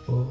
ओ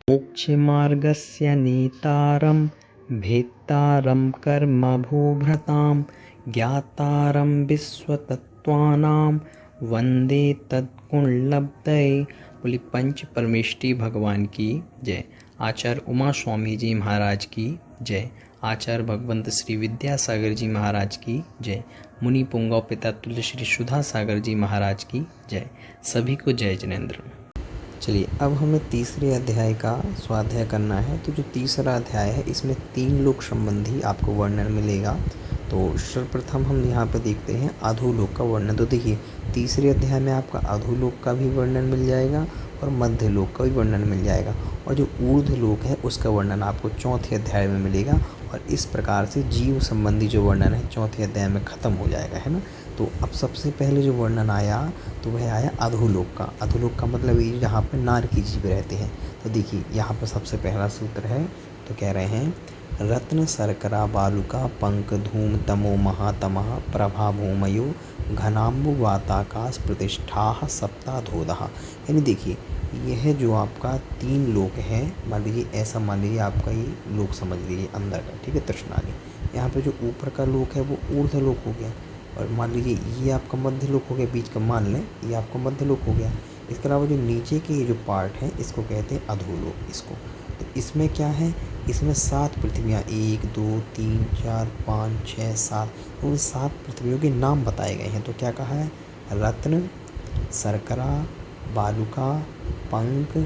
मोक्षमार्गस्य नेतारं भेत्तारं कर्मभूभृतां ज्ञातारं विश्वतत्त्वानां वन्दे तत्कुणलब्धये। बोली पंच परमेष्टि भगवान की जय। आचार्य उमा स्वामी जी महाराज की जय। आचार्य भगवंत श्री विद्यासागर जी महाराज की जय। मुनि पुंगव पिता तुल्य श्री सुधा सागर जी महाराज की जय। सभी को जय जिनेन्द्र। चलिए अब हमें तीसरे अध्याय का स्वाध्याय करना है। तो जो तीसरा अध्याय है इसमें 3 लोक संबंधी आपको वर्णन मिलेगा। तो सर्वप्रथम हम यहाँ पे देखते हैं अधोलोक का वर्णन। तो देखिए तीसरे अध्याय में आपका अधोलोक का भी वर्णन मिल जाएगा और मध्य लोक का भी वर्णन मिल जाएगा, और जो ऊर्ध्व लोक है उसका वर्णन आपको चौथे अध्याय में मिलेगा। और इस प्रकार से जीव संबंधी जो वर्णन है चौथे अध्याय में ख़त्म हो जाएगा, है ना। तो अब सबसे पहले जो वर्णन आया तो वह आया अधोलोक का। अधोलोक का मतलब ये जहाँ पे नारकी जीव रहते हैं। तो देखिए यहाँ पर सबसे पहला सूत्र है, तो कह रहे हैं रत्न शर्करा बालुका पंक धूम तमो महातमः प्रभा भूमयो घनाम्बु वाताकाश प्रतिष्ठा सप्ताधोदः। यानी देखिए यह जो आपका 3 लोक है, मान लीजिए ऐसा मान लीजिए आपका ये लोक समझ लीजिए अंदर का, ठीक है, तृष्णानी। यहाँ पे जो ऊपर का लोक है वो ऊर्ध्व लोक हो गया, और मान लीजिए ये आपका मध्य लोक हो गया, बीच का मान लें ये आपका मध्य लोक हो गया। इसके अलावा जो नीचे के ये जो पार्ट है इसको कहते हैं अधोलोक इसको। तो इसमें क्या है, इसमें 7 पृथ्वियाँ 1 2 3 4 5 6 7, उन 7 पृथ्वियों के नाम बताए गए हैं। तो क्या कहा है, रत्न शर्करा बालुका पंक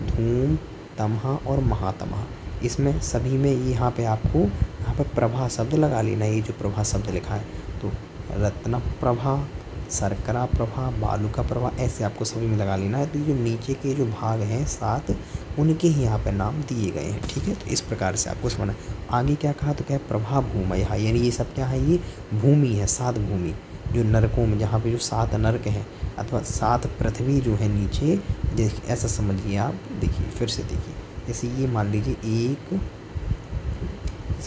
धूम तमहा और महातमहा। इसमें सभी में यहाँ पे आपको यहाँ पे प्रभा शब्द लगा लेना, ये जो प्रभा शब्द लिखा है। तो रत्न प्रभा शर्करा प्रभा बालुका प्रभा ऐसे आपको सभी में लगा लेना है। तो जो नीचे के जो भाग हैं 7 उनके ही यहाँ पे नाम दिए गए हैं, ठीक है। तो इस प्रकार से आपको समझना। आगे क्या कहा, तो क्या प्रभा भूमि, यानी ये सब क्या है, ये भूमि है, 7 भूमि जो नरकों में, जहाँ पे जो 7 नरक हैं अथवा 7 पृथ्वी जो है नीचे, देखिए ऐसा समझिए आप। देखिए फिर से देखिए, जैसे ये मान लीजिए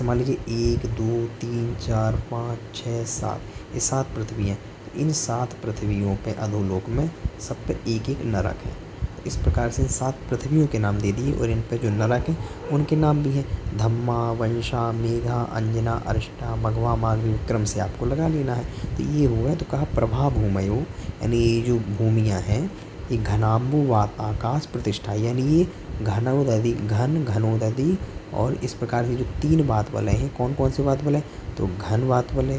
मान लीजिए 1 2 3 4 5 6 7, ये 7 पृथ्वी हैं। तो इन 7 पृथ्वियों पे अधोलोक में सब पे एक एक नरक है। तो इस प्रकार से इन 7 पृथ्वियों के नाम दे दिए, और इन पे जो नरक हैं उनके नाम भी हैं, धम्मा वंशा मेघा अंजना अरिष्टा मघवा माघवी, विक्रम से आपको लगा लेना है। तो ये हुआ, तो कहा प्रभा भूमयो, यानी ये जो भूमियाँ हैं ये घनाम्बु वाताकाश प्रतिष्ठा, यानी ये घनोदधि घन घनोदधि, और इस प्रकार से जो 3 बात वाले हैं, कौन कौन से बात वाले, तो घन बात वाले,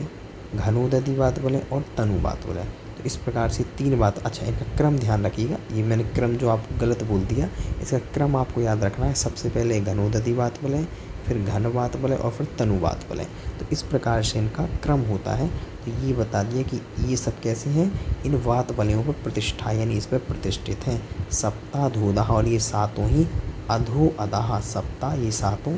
घनोदधि बात वाले और तनु बात वाले। तो इस प्रकार से 3 बात। अच्छा इनका क्रम ध्यान रखिएगा, ये मैंने क्रम जो आपको गलत बोल दिया, इसका क्रम आपको याद रखना है। सबसे पहले घनोदधि बात वाले, फिर घन बात वाले और फिर तनु बात वाले। तो इस प्रकार से इनका क्रम होता है। तो ये बता दिया कि ये सब कैसे हैं, इन वात वालियों पर प्रतिष्ठा, यानी इस पर प्रतिष्ठित हैं। सप्ताधोदाह, और ये 7 ही अधो अदाह, सप्ताह ये 7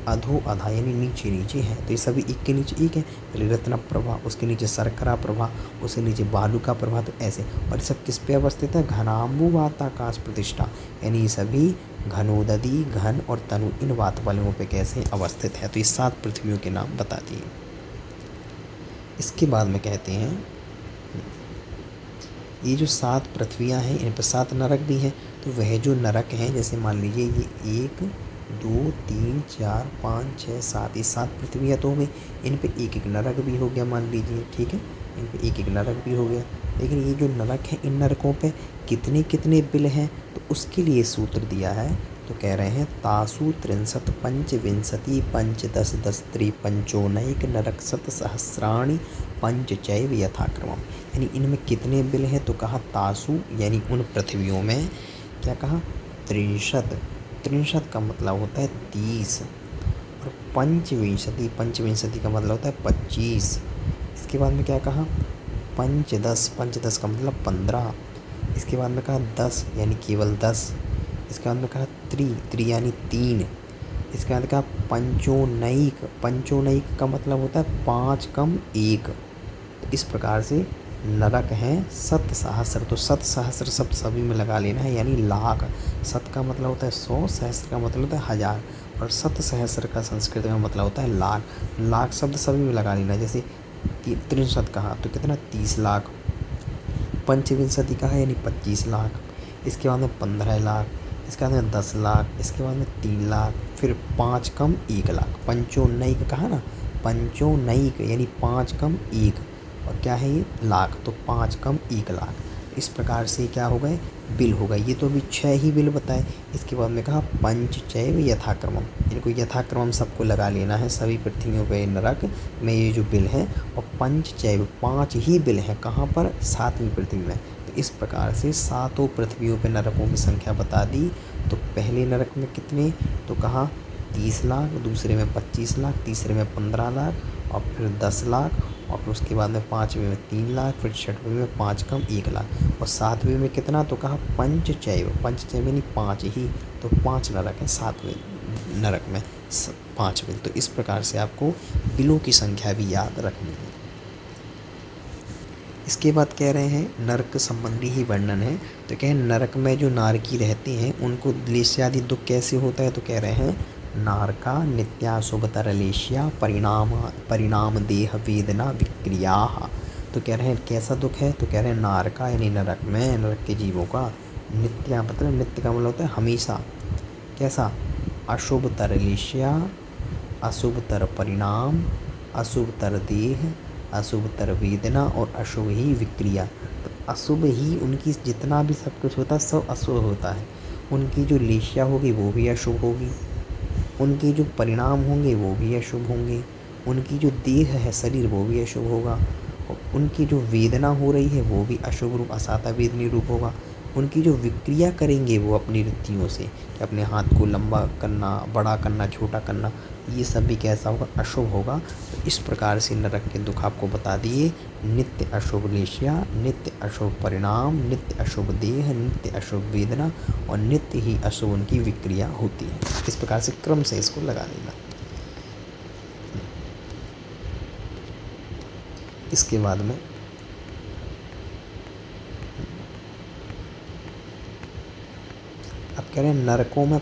अधो अधा यानी नीचे नीचे हैं। तो ये सभी एक के नीचे एक है। पहले रत्न प्रभा, उसके नीचे शर्करा प्रभा, उसके नीचे बालुका प्रभा, तो ऐसे। और ये सब किस पे अवस्थित है, घनाम्बु वाताकाश प्रतिष्ठा, यानी ये सभी घनोदधि घन और तनु इन वात वालों पे कैसे अवस्थित है। तो ये 7 पृथ्वियों के नाम बता दिए। इसके बाद में कहते हैं ये जो 7 पृथ्वियाँ हैं इन पर 7 नरक भी हैं। तो वह जो नरक हैं, जैसे मान लीजिए ये 1 2 3 4 5 6 7, ये 7 पृथ्वियाँ तो हो गई। इन पे एक एक नरक भी हो गया, मान लीजिए, ठीक है, इन पे एक एक नरक भी हो गया। लेकिन ये जो नरक हैं इन नरकों पे कितने कितने बिल हैं, तो उसके लिए सूत्र दिया है। तो कह रहे हैं तासु 63 पंचविंशति पंचदश दस्त्री पंचोनैक नरक शत सहस्राणि पंचचैव यथाक्रमम, यानी इनमें कितने बिल हैं, तो कहा तासु यानी उन पृथ्वियों में, क्या कहा, 63, 63 का मतलब होता है 30, और पंचविंशति, पंचविंशति का मतलब होता है 25। इसके बाद में क्या कहा, पंचदश, पंचदश का मतलब 15। इसके बाद में कहा 10 यानी केवल 10। इसके बाद में कहा त्रि यानी 3। इसके बाद कहा पंचोनैक, पंचोनैक का मतलब होता है 5 कम 1। तो इस प्रकार से नरक हैं 7 सहस्र। तो 7 सहस्र शब्द सभी में लगा लेना है, यानी लाख। 7 का मतलब होता है 100, सहस्र का मतलब होता है 1000, और 7 सहस्र का संस्कृत में मतलब होता है लाख। लाख शब्द सभी में लगा लेना। जैसे 63 कहा तो कितना, 30 लाख। पंचविंशति कहा यानी 25 लाख। इसके बाद में 15 लाख। इसके बाद में 10 लाख। इसके बाद में 3 लाख। फिर 5 कम 1 लाख। पंचोनैक कहा ना, पंचोनैक यानी 5 कम 1, और क्या है ये, लाख। तो 5 कम 1 लाख। इस प्रकार से क्या हो गए, बिल हो गए। ये तो अभी 6 ही बिल बताए। इसके बाद में कहा पंचचैव यथाक्रमम, इनको यथाक्रमम सबको लगा लेना है, सभी पृथ्वियों पे नरक में ये जो बिल है। और पंचचैव 5 ही बिल हैं, कहाँ पर, 7वीं पृथ्वी में। तो इस प्रकार से 7 पृथ्वियों पे नरकों की संख्या बता दी। तो पहले नरक में कितने, तो कहा 30 लाख, दूसरे में 25 लाख, तीसरे में 15 लाख, और फिर 10 लाख, और फिर उसके बाद में 5वें में 3 लाख, फिर 6वें में 5 कम 1 लाख, और 7वें में कितना, तो कहा पंचचैव, पंचचैव यानी 5 ही। तो 5 नरक है 7वें नरक में, 5 बिल। तो इस प्रकार से आपको बिलों की संख्या भी याद रखनी है। इसके बाद कह रहे हैं नरक संबंधी ही वर्णन है। तो कह नरक में जो नारकी रहते हैं उनको लेस्यादि दुख कैसे होता है, तो कह रहे हैं नारका नित्याशुभतरलेश्या परिणाम देह वेदना विक्रिया। तो कह रहे हैं कैसा दुख है, तो कह रहे हैं नारका यानी नरक में, नरक के जीवों का, नित्या मतलब नित्य का मतलब होता है हमेशा, कैसा, अशुभतरलेश्या, अशुभतर परिणाम, अशुभतर देह, अशुभतर वेदना, और अशुभ ही विक्रिया। तो अशुभ ही उनकी जितना भी सब कुछ होता है सब अशुभ होता है। उनकी जो लेशिया होगी वो भी अशुभ होगी, उनके जो परिणाम होंगे वो भी अशुभ होंगे, उनकी जो देह है शरीर वो भी अशुभ होगा, और उनकी जो वेदना हो रही है वो भी अशुभ रूप असाता वेदनी रूप होगा। उनकी जो विक्रिया करेंगे वो अपनी वृत्तियों से, कि अपने हाथ को लंबा करना, बड़ा करना, छोटा करना, ये सब भी कैसा होगा, अशुभ होगा। तो इस प्रकार से नरक के दुख आपको बता दिए, नित्य अशुभ लेशिया, नित्य अशुभ परिणाम, नित्य अशुभ देह, नित्य अशुभ वेदना, और नित्य ही अशुभ उनकी विक्रिया होती है। इस प्रकार से क्रम से इसको लगा लेना। इसके बाद में अब कह रहे हैं नरकों में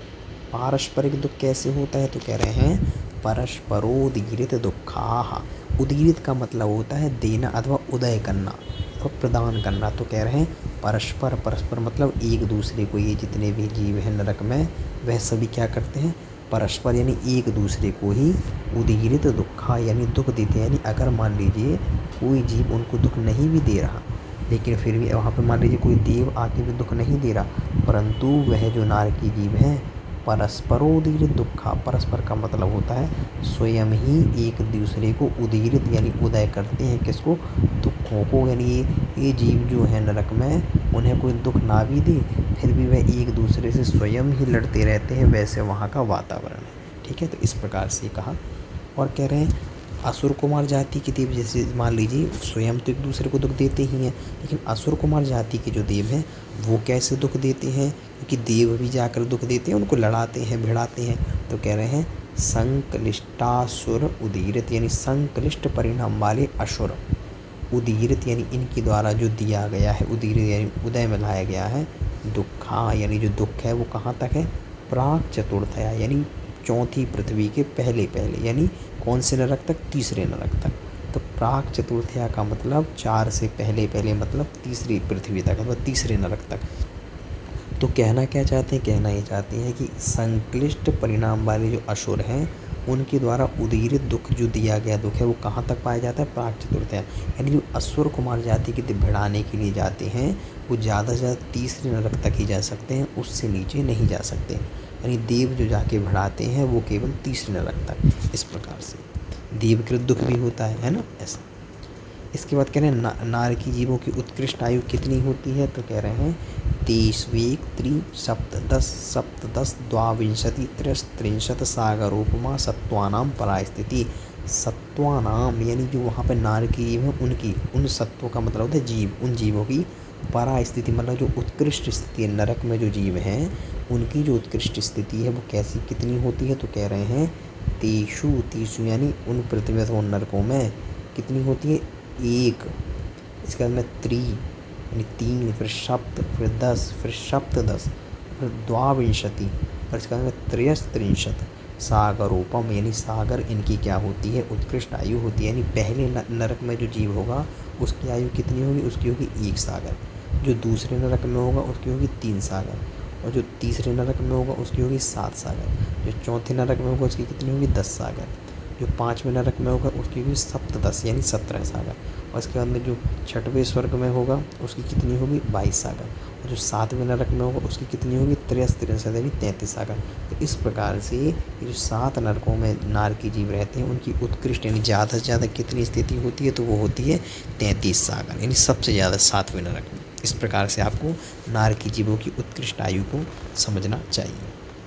पारस्परिक दुख कैसे होता है, तो कह रहे हैं परस्परोदीरित दुखा। उदीरित का मतलब होता है देना अथवा उदय करना और प्रदान करना। तो कह रहे हैं परस्पर, परस्पर मतलब एक दूसरे को, ये जितने भी जीव हैं नरक में वह सभी क्या करते हैं, परस्पर यानी एक दूसरे को ही उदीरित दुखा यानी दुख देते हैं। यानी अगर मान लीजिए कोई जीव उनको दुख नहीं भी दे रहा, लेकिन फिर भी वहाँ पे मान लीजिए कोई देव आके भी दुख नहीं दे रहा, परंतु वह जो नारकी जीव हैं परस्परोदीरित दुखा, परस्पर का मतलब होता है स्वयं ही एक दूसरे को उदीरित यानी उदय करते हैं, किसको, दुखों को। यानी ये जीव जो है नरक में उन्हें कोई दुख ना भी दे फिर भी वह एक दूसरे से स्वयं ही लड़ते रहते हैं, वैसे वहाँ का वातावरण है। ठीक है, तो इस प्रकार से कहा। और कह रहे हैं असुर कुमार जाति के देव, जैसे मान लीजिए स्वयं तो एक दूसरे को दुख देते ही हैं, लेकिन असुर कुमार जाति के जो देव हैं वो कैसे दुख देते हैं, क्योंकि देव भी जाकर दुख देते हैं, उनको लड़ाते हैं, भिड़ाते हैं। तो कह रहे हैं संक्लिष्टासुर उदीरित यानी संक्लिष्ट परिणाम वाले असुर, उदीरित यानी इनके द्वारा जो दिया गया है, उदीरित यानी उदय में लाया गया है, दुखा यानी जो दुख है वो कहाँ तक है, प्राक चतुर्थया यानी चौथी पृथ्वी के पहले पहले, यानी कौन से नरक तक, तीसरे नरक तक। तो प्राक चतुर्थया का मतलब 4 से पहले पहले मतलब तीसरी पृथ्वी तक अथवा तीसरे नरक तक। तो कहना क्या चाहते हैं, कहना ये चाहते हैं कि संक्लिष्ट परिणाम वाले जो असुर हैं उनके द्वारा उदीरित दुख जो दिया गया दुख है वो कहाँ तक पाया जाता है, प्राक चतुर्थया। यानी जो असुर कुमार जाति के भिड़ाने के लिए जाते हैं वो ज़्यादा से ज़्यादा तीसरे नरक तक ही जा सकते हैं, उससे नीचे नहीं जा सकते। यानी देव जो जाके भिड़ाते हैं वो केवल तीसरे नरक तक। इस प्रकार से देवकृत दुख भी होता है ना, ऐसा। इसके बाद कह रहे हैं नारकी जीवों की उत्कृष्ट आयु कितनी होती है, तो कह रहे हैं 23 3 सप्तदश सप्तदश द्वाविंशति 33 सागरोपमा सत्वानाम परास्थिति। सत्वानाम यानी जो वहाँ पे नारकी जीव हैं उनकी, उन सत्वों का मतलब होता है जीव, उन जीवों की परा स्थिति मतलब जो उत्कृष्ट स्थिति है, नरक में जो जीव हैं उनकी जो उत्कृष्ट स्थिति है वो कैसी कितनी होती है, तो कह रहे हैं तेषु तीसु यानी उन पृथ्वी अथवा उन नरकों में कितनी होती है, एक। इसके बाद में त्रि यानी 3, फिर सप्त, फिर 10, फिर सप्तदश, फिर द्वाविंशति, और इसके बाद में त्रयस्त्रिंशत् सागरोपम यानी सागर इनकी क्या होती है, उत्कृष्ट आयु होती है। यानी पहले नरक में जो जीव होगा उसकी आयु कितनी होगी, उसकी होगी 1 सागर। जो दूसरे नरक में होगा उसकी होगी 3 सागर, और जो तीसरे नरक में होगा उसकी होगी 7 सागर। जो चौथे नरक में होगा उसकी कितनी होगी 10 सागर। जो 5वें नरक में होगा उसकी होगी सप्तदश यानी 17 सागर। और इसके बाद में जो 6वें स्वर्ग में होगा उसकी कितनी होगी 22 सागर। और जो 7वें नरक में होगा उसकी कितनी होगी 63 यानी 33 सागर। तो इस प्रकार से ये जो 7 नरकों में नारकी जीव रहते हैं उनकी उत्कृष्ट यानी ज़्यादा से ज़्यादा कितनी स्थिति होती है, तो वो होती है 33 सागर यानी सबसे ज़्यादा 7वें नरक में। इस प्रकार से आपको नारकी जीवों की उत्कृष्ट आयु को समझना चाहिए।